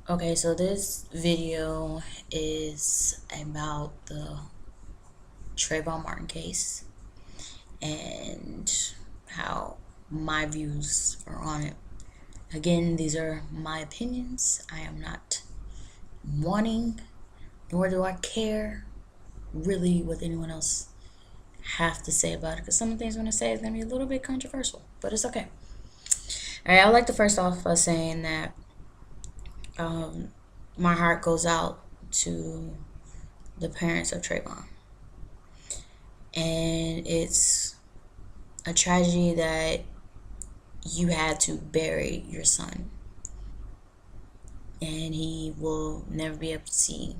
Okay, so this video is about the Trayvon Martin case and how my views are on it. Again, these are my opinions. I am not wanting, nor do I care really what anyone else have to say about it, because some of the things I'm going to say is going to be a little bit controversial, but it's okay. All right, I'd like to first off by saying that um, my heart goes out to the parents of Trayvon. And it's a tragedy that you had to bury your son, and he will never be able to see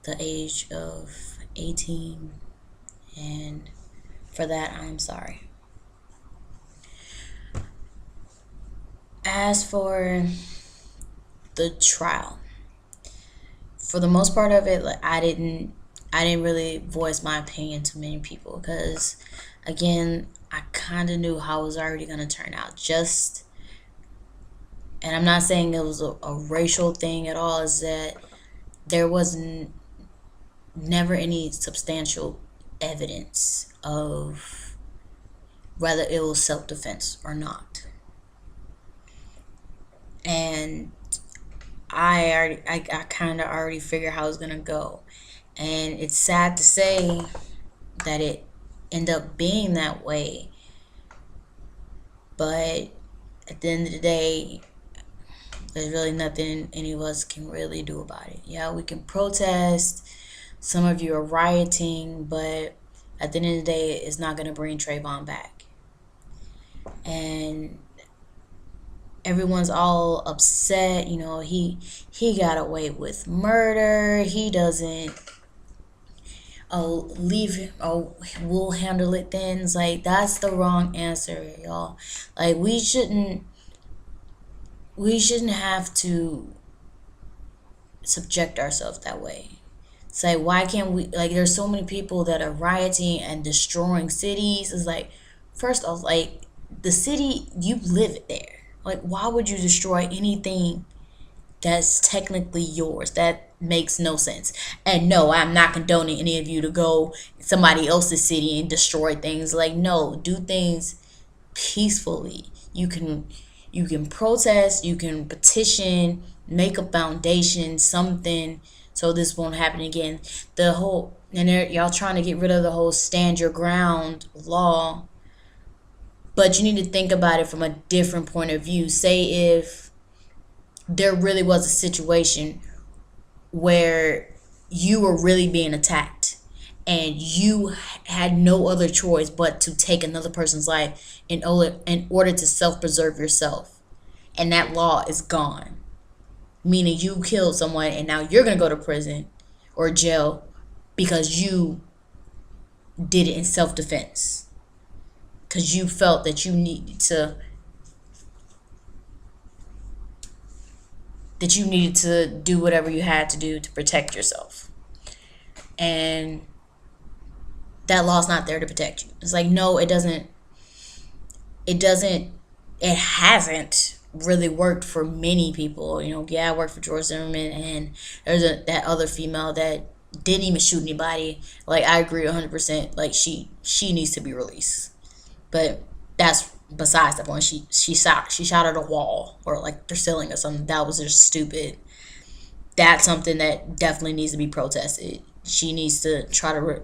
the age of 18, and for that I'm sorry. As for the trial, for the most part of it, like I didn't really voice my opinion to many people because, again, I kind of knew how it was already going to turn out. And I'm not saying it was a racial thing at all, is that there wasn't never any substantial evidence of whether it was self-defense or not. And I kind of already figured how it was going to go. And it's sad to say that it ended up being that way. But at the end of the day, there's really nothing any of us can really do about it. Yeah, we can protest. Some of you are rioting, but at the end of the day, it's not going to bring Trayvon back. And everyone's all upset. He got away with murder. He doesn't. Oh, leave him. Oh, we'll handle it then. It's like, that's the wrong answer, y'all. Like, we shouldn't have to subject ourselves that way. It's like, why can't we, like, there's so many people that are rioting and destroying cities. It's like, first off, like, the city, you live there. Like, why would you destroy anything that's technically yours? That makes no sense. And no, I'm not condoning any of you to go somebody else's city and destroy things. Like, no, do things peacefully. You can protest, you can petition, make a foundation, something, so this won't happen again. The whole, and y'all trying to get rid of the whole stand your ground law, but you need to think about it from a different point of view. Say if there really was a situation where you were really being attacked and you had no other choice but to take another person's life in order to self-preserve yourself, and that law is gone, meaning you killed someone and now you're going to go to prison or jail because you did it in self-defense, because you felt that you needed to do whatever you had to do to protect yourself. And that law's not there to protect you. It's like, no, it hasn't really worked for many people. Yeah, I worked for George Zimmerman, and there's that other female that didn't even shoot anybody. Like, I agree 100%. Like, she needs to be released. But that's besides the point. She shot at a wall or like their ceiling or something. That was just stupid. That's something that definitely needs to be protested. She needs to try to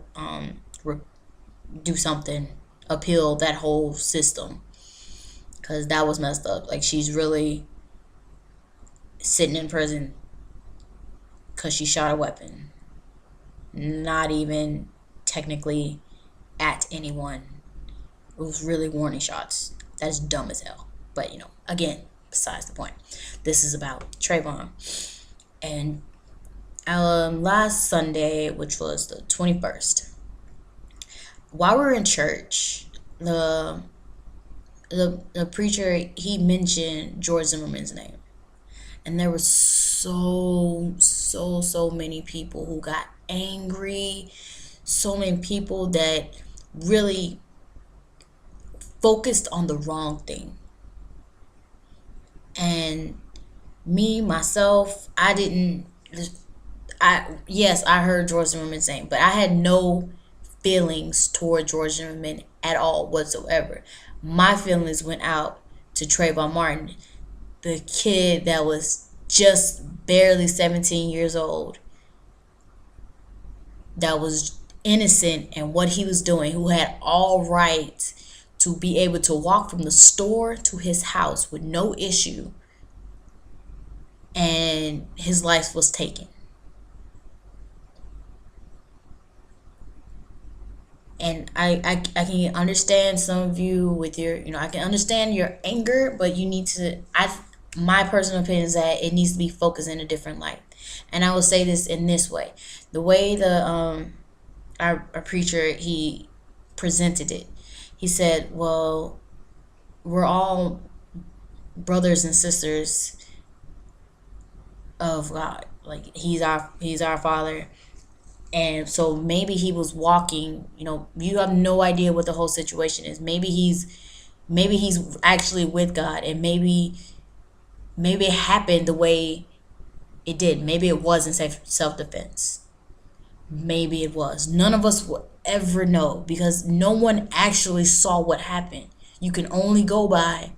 do something, appeal that whole system, because that was messed up. Like, she's really sitting in prison because she shot a weapon, not even technically at anyone. It was really warning shots. That's dumb as hell. But, again, besides the point. This is about Trayvon. And last Sunday, which was the 21st, while we were in church, the preacher, he mentioned George Zimmerman's name. And there were so many people who got angry. So many people that really focused on the wrong thing. And Me myself, I didn't. I yes, I heard George Zimmerman saying, but I had no feelings toward George Zimmerman at all whatsoever. My feelings went out to Trayvon Martin, the kid that was just barely 17 years old, that was innocent in what he was doing, who had all right to be able to walk from the store to his house with no issue, and his life was taken. And I can understand some of you with your, I can understand your anger, but you need to, my personal opinion is that it needs to be focused in a different light. And I will say this in this way: the way our preacher, he presented it, he said, well, we're all brothers and sisters of God. Like, he's our father. And so maybe he was walking, you have no idea what the whole situation is. Maybe he's actually with God, and maybe it happened the way it did. Maybe it was in self-defense. Maybe it was. None of us will ever know, because no one actually saw what happened. You can only go by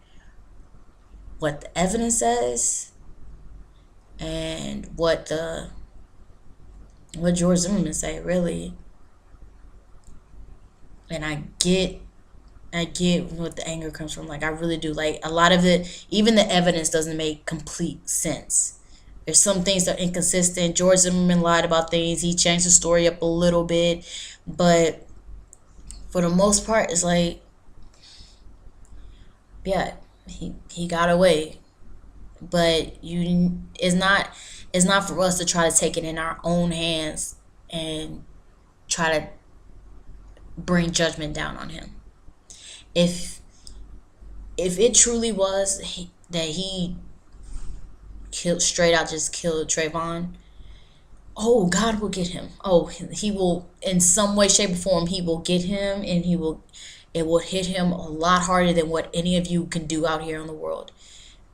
what the evidence says, and what George Zimmerman say, really. And I get what the anger comes from. Like, I really do. Like, a lot of it, even the evidence doesn't make complete sense. There's some things that are inconsistent. George Zimmerman lied about things. He changed the story up a little bit, but for the most part, it's like, yeah, he got away. But it's not for us to try to take it in our own hands and try to bring judgment down on him. If it truly was that he killed, straight out just killed Trayvon, oh, God will get him. Oh, he will, in some way, shape, or form, he will get him, and it will hit him a lot harder than what any of you can do out here in the world.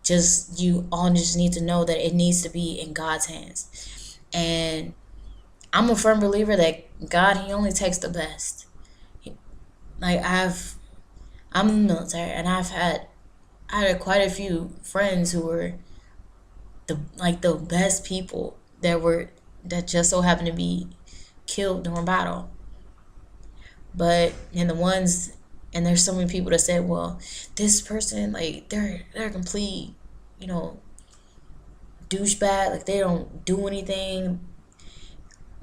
You all just need to know that it needs to be in God's hands. And I'm a firm believer that God, he only takes the best. Like, I'm in the military, and I had quite a few friends who were the best people that just so happened to be killed during battle. But there's so many people that said, well, this person, like, they're a complete, you know, douchebag. Like, they don't do anything.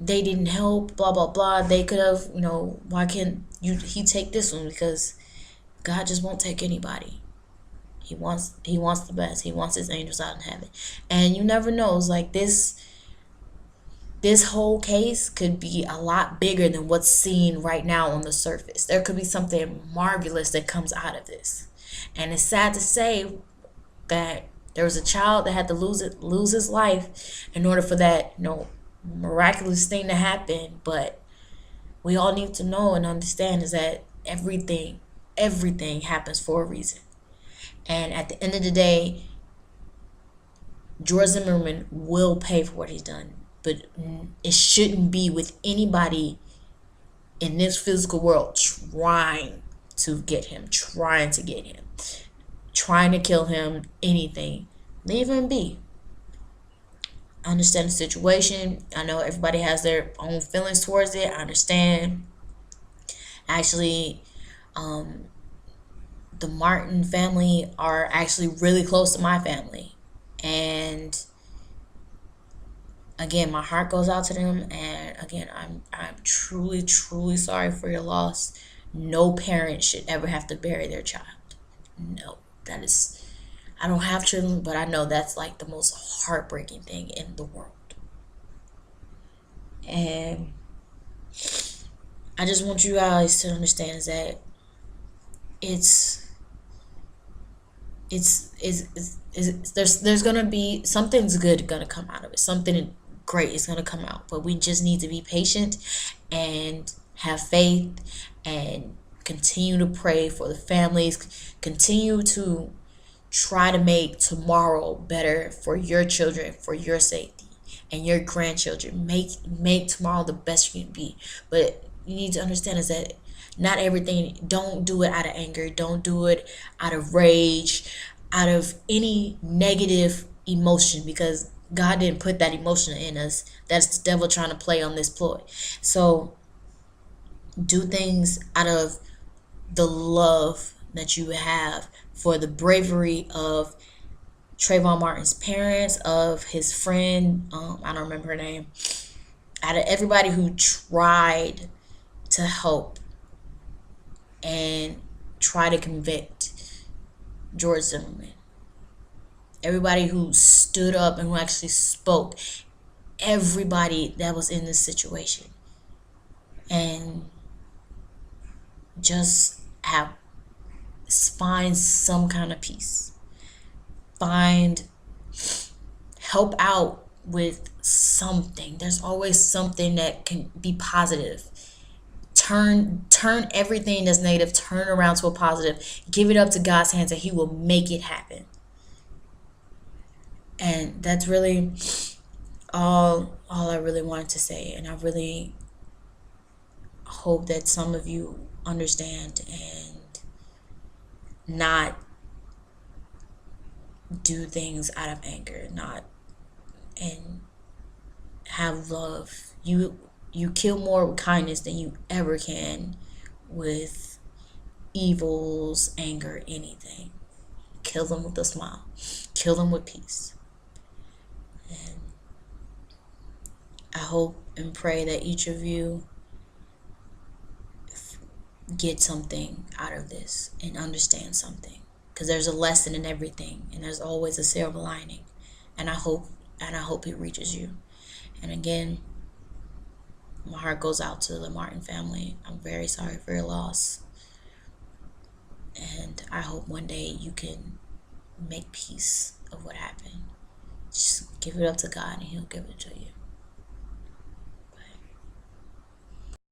They didn't help. Blah blah blah. They could have, why can't he take this one? Because God just won't take anybody. He wants the best. He wants his angels out in heaven. And you never know. It's like this whole case could be a lot bigger than what's seen right now on the surface. There could be something marvelous that comes out of this. And it's sad to say that there was a child that had to lose his life in order for that, miraculous thing to happen. But we all need to know and understand is that everything happens for a reason. And at the end of the day, George Zimmerman will pay for what he's done. But it shouldn't be with anybody in this physical world trying to get him, trying to kill him, anything. Leave him be. I understand the situation. I know everybody has their own feelings towards it. I understand. Actually, the Martin family are actually really close to my family. And again, my heart goes out to them. And again, I'm truly, truly sorry for your loss. No parent should ever have to bury their child. No, that is, I don't have children, but I know that's like the most heartbreaking thing in the world. And I just want you guys to understand is that there's gonna be something's good gonna come out of it. Something great is gonna come out, but we just need to be patient and have faith and continue to pray for the families. Continue to try to make tomorrow better for your children, for your safety and your grandchildren. Make tomorrow the best you can be. But you need to understand is that not everything, don't do it out of anger, don't do it out of rage, out of any negative emotion, because God didn't put that emotion in us. That's the devil trying to play on this ploy. So do things out of the love that you have for the bravery of Trayvon Martin's parents, of his friend, I don't remember her name, out of everybody who tried to help and try to convict George Zimmerman. Everybody who stood up and who actually spoke. Everybody that was in this situation. And just find some kind of peace. Help out with something. There's always something that can be positive. Turn everything that's negative, turn around to a positive. Give it up to God's hands and he will make it happen. And that's really all I really wanted to say. And I really hope that some of you understand and not do things out of anger, not, and have love. You kill more with kindness than you ever can with evils, anger, anything. Kill them with a smile. Kill them with peace. And I hope and pray that each of you get something out of this and understand something, because there's a lesson in everything and there's always a silver lining. And I hope it reaches you. And again, my heart goes out to the Martin family. I'm very sorry for your loss. And I hope one day you can make peace of what happened. Just give it up to God and he'll give it to you.